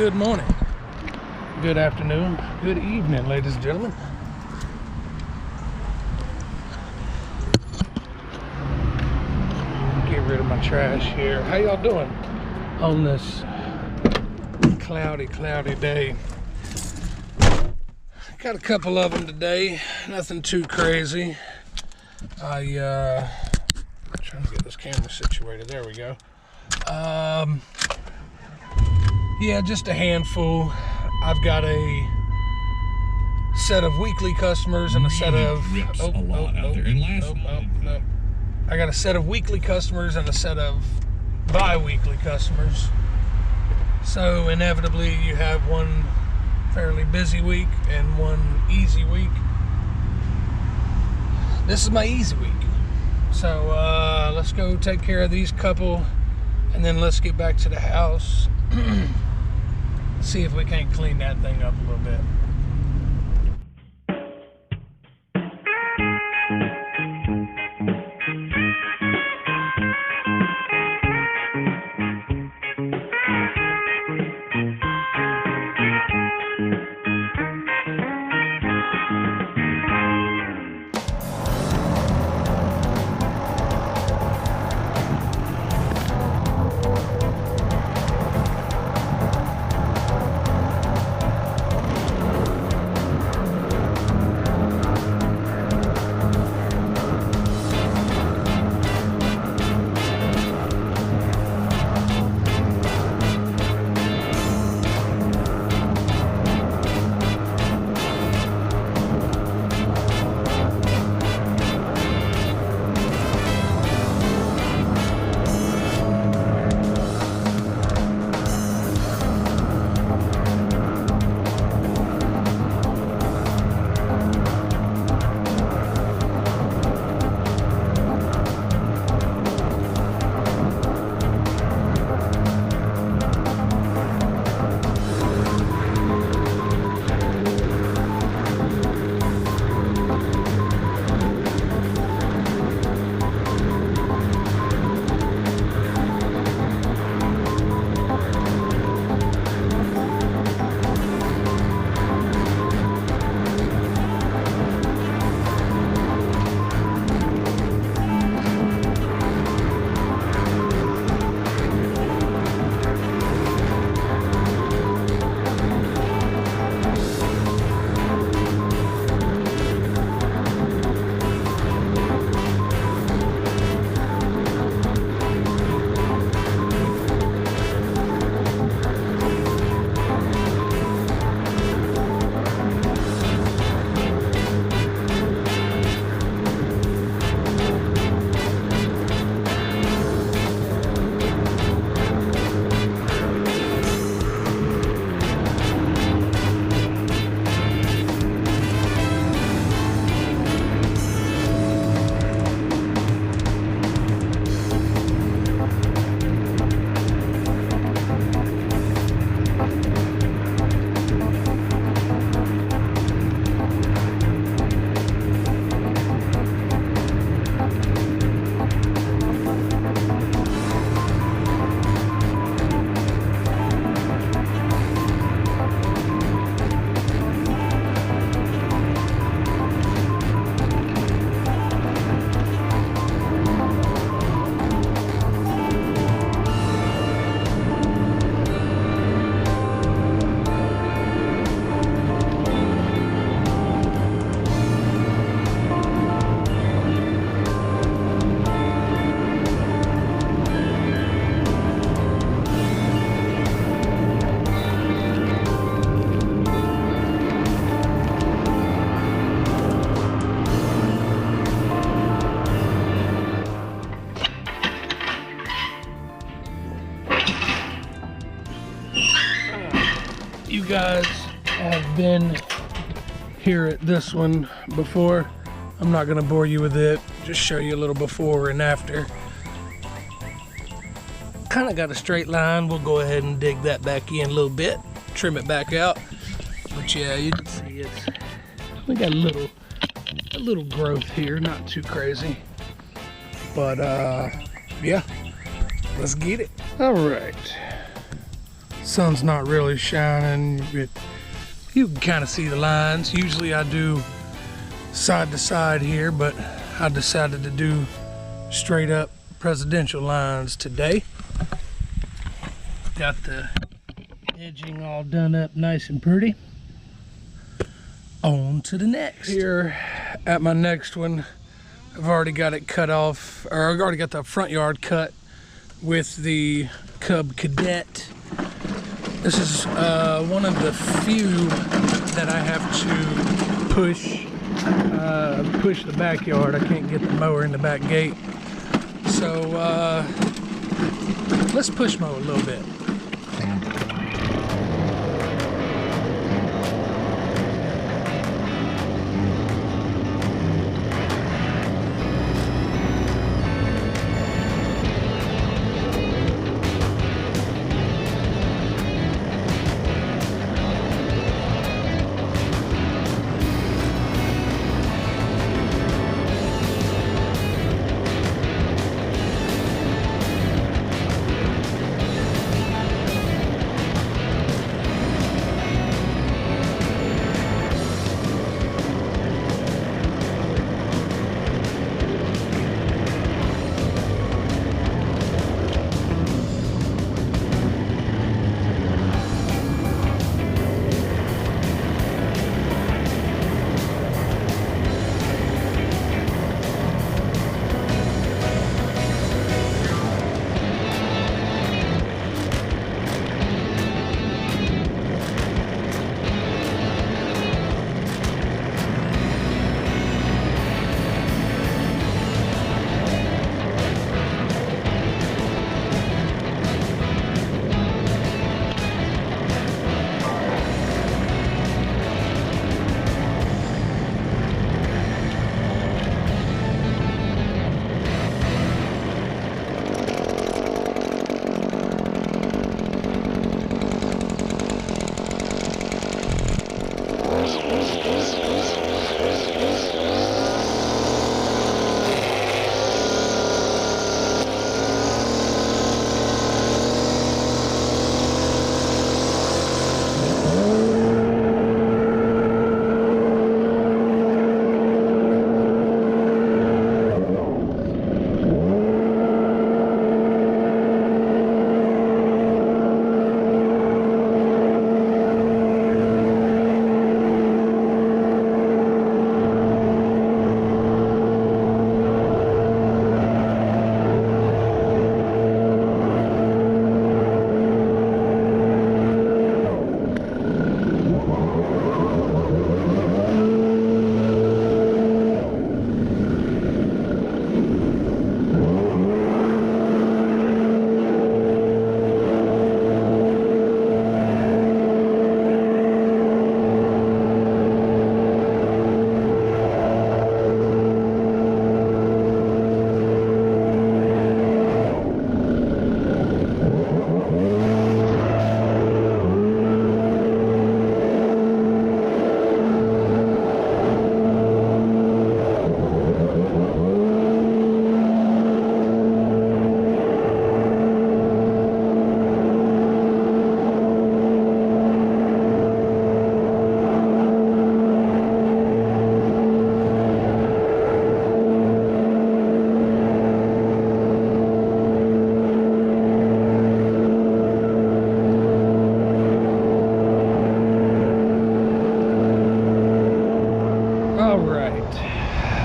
Good morning, good afternoon, good evening, ladies and gentlemen. Get rid of my trash here. How y'all doing on this cloudy day? Got a couple of them today, nothing too crazy. I'm trying to get this camera situated. There we go. Yeah, just a handful. I've got a set of weekly customers and a set of I got a set of weekly customers and a set of bi-weekly customers. So inevitably you have one fairly busy week and one easy week. This is my easy week. So let's go take care of these couple and then let's get back to the house. See if we can't clean that thing up a little bit. You guys have been here at this one before. I'm not gonna bore you with it, just show you a little before and after. Kind of got a straight line. We'll go ahead and dig that back in a little bit, trim it back out. But yeah, you can see it. We got a little growth here, not too crazy. But yeah, let's get it. All right. Sun's not really shining, but you can kind of see the lines. Usually I do side to side here, but I decided to do straight up presidential lines today. Got the edging all done up nice and pretty. On to the next. Here at my next one, I've already got it cut off, or I've already got the front yard cut with the Cub Cadet. This is one of the few that I have to push the backyard. I can't get the mower in the back gate. So let's push mow a little bit.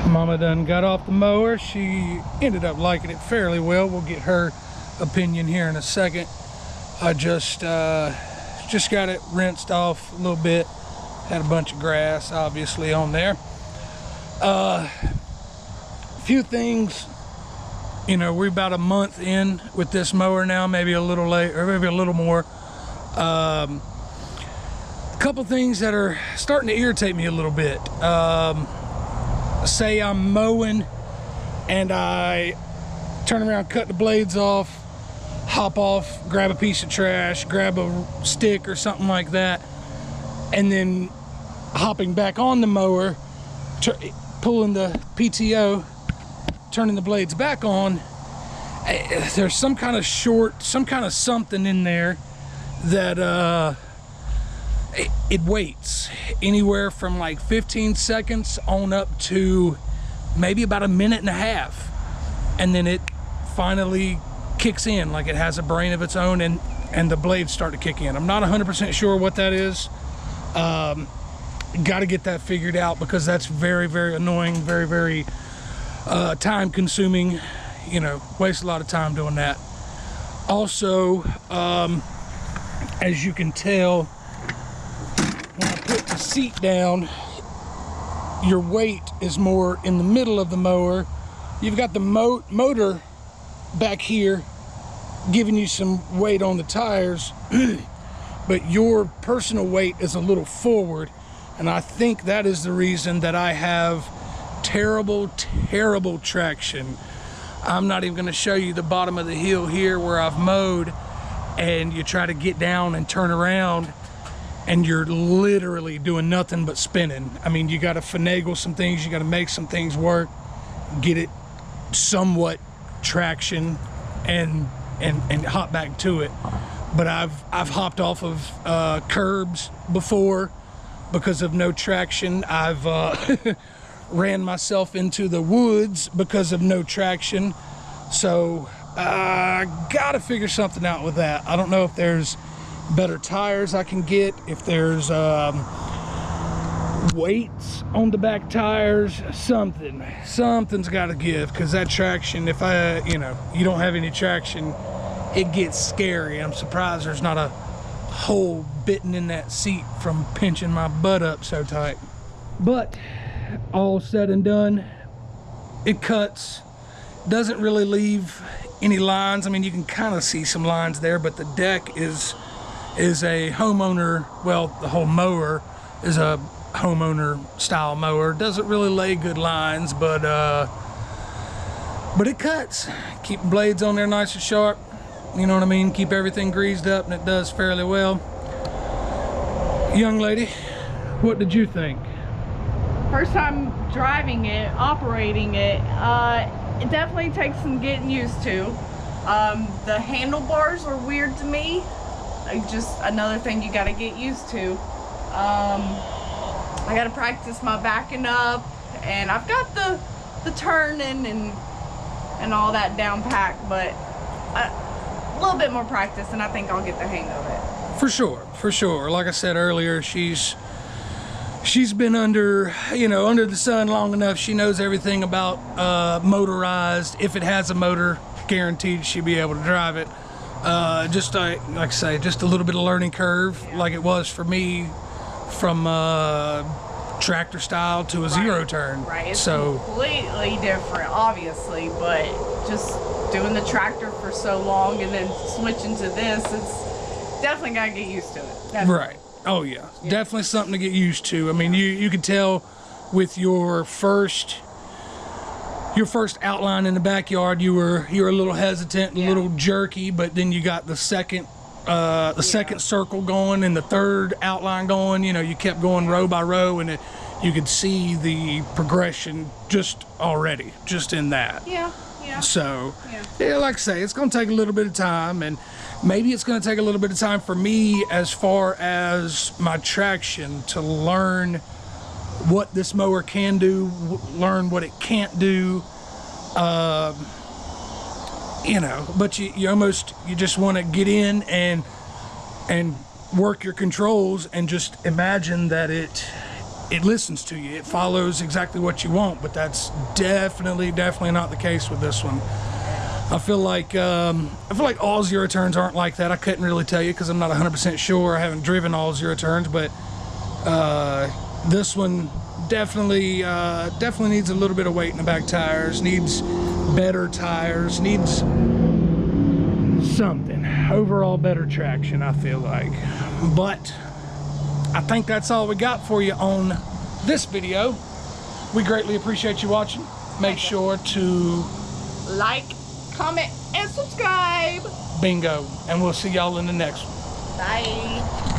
Mama done got off the mower. She ended up liking it fairly well. We'll get her opinion here in a second. I just got it rinsed off a little bit. Had a bunch of grass obviously on there. A few things, you know, we're about a month in with this mower now, maybe a little late or maybe a little more. A couple things that are starting to irritate me a little bit. Say I'm mowing and I turn around, cut the blades off, hop off, grab a piece of trash, grab a stick or something like that, and then hopping back on the mower, pulling the PTO, turning the blades back on. There's some kind of something in there that it waits anywhere from like 15 seconds on up to maybe about a minute and a half, and then it finally kicks in, like it has a brain of its own, and the blades start to kick in. I'm not 100% sure what that is. Got to get that figured out, because that's very, very annoying, very, very time consuming. You know, waste a lot of time doing that. Also, as you can tell, when I put the seat down, your weight is more in the middle of the mower. You've got the motor back here giving you some weight on the tires, but your personal weight is a little forward, and I think that is the reason that I have terrible traction. I'm not even going to show you the bottom of the hill here where I've mowed, and you try to get down and turn around and you're literally doing nothing but spinning. I mean, you got to finagle some things, you got to make some things work, get it somewhat traction, and hop back to it. But I've hopped off of curbs before because of no traction. I've ran myself into the woods because of no traction. So I gotta figure something out with that. I don't know if there's better tires I can get, if there's weights on the back tires, something's got to give, because that traction, if you don't have any traction, it gets scary. I'm surprised there's not a hole bitten in that seat from pinching my butt up so tight. But all said and done, it cuts, doesn't really leave any lines. I mean, you can kind of see some lines there, but the deck is a homeowner, well, the whole mower is a homeowner style mower. Doesn't really lay good lines, but it cuts. Keep the blades on there nice and sharp, you know what I mean? Keep everything greased up, and it does fairly well. Young lady, what did you think? First time driving it, operating it, it definitely takes some getting used to. The handlebars are weird to me. Like, just another thing you got to get used to. I got to practice my backing up, and I've got the turning and all that down pat, but a little bit more practice and I think I'll get the hang of it. For sure. Like I said earlier, she's been under the sun long enough. She knows everything about motorized. If it has a motor, guaranteed she'll be able to drive it. Just like I say, just a little bit of learning curve, like it was for me from tractor style to a zero turn. Right, it's completely different, obviously, but just doing the tractor for so long and then switching to this, it's definitely got to get used to it. Definitely. Right. Oh yeah, definitely something to get used to. I mean, you could tell with your first outline in the backyard, you were a little hesitant, a little jerky, but then you got the second second circle going and the third outline going. You kept going row by row, and you could see the progression just in that. So like I say, it's going to take a little bit of time, and maybe it's going to take a little bit of time for me as far as my traction to learn what this mower can do, learn what it can't do. But you just want to get in and work your controls and just imagine that it listens to you. It follows exactly what you want, but that's definitely not the case with this one. I feel like all zero turns aren't like that. I couldn't really tell you because I'm not 100% sure. I haven't driven all zero turns, but this one definitely needs a little bit of weight in the back tires, needs better tires, needs something. Overall better traction, I feel like. But I think that's all we got for you on this video. We greatly appreciate you watching. Make sure to like, comment, and subscribe. Bingo. And we'll see y'all in the next one. Bye.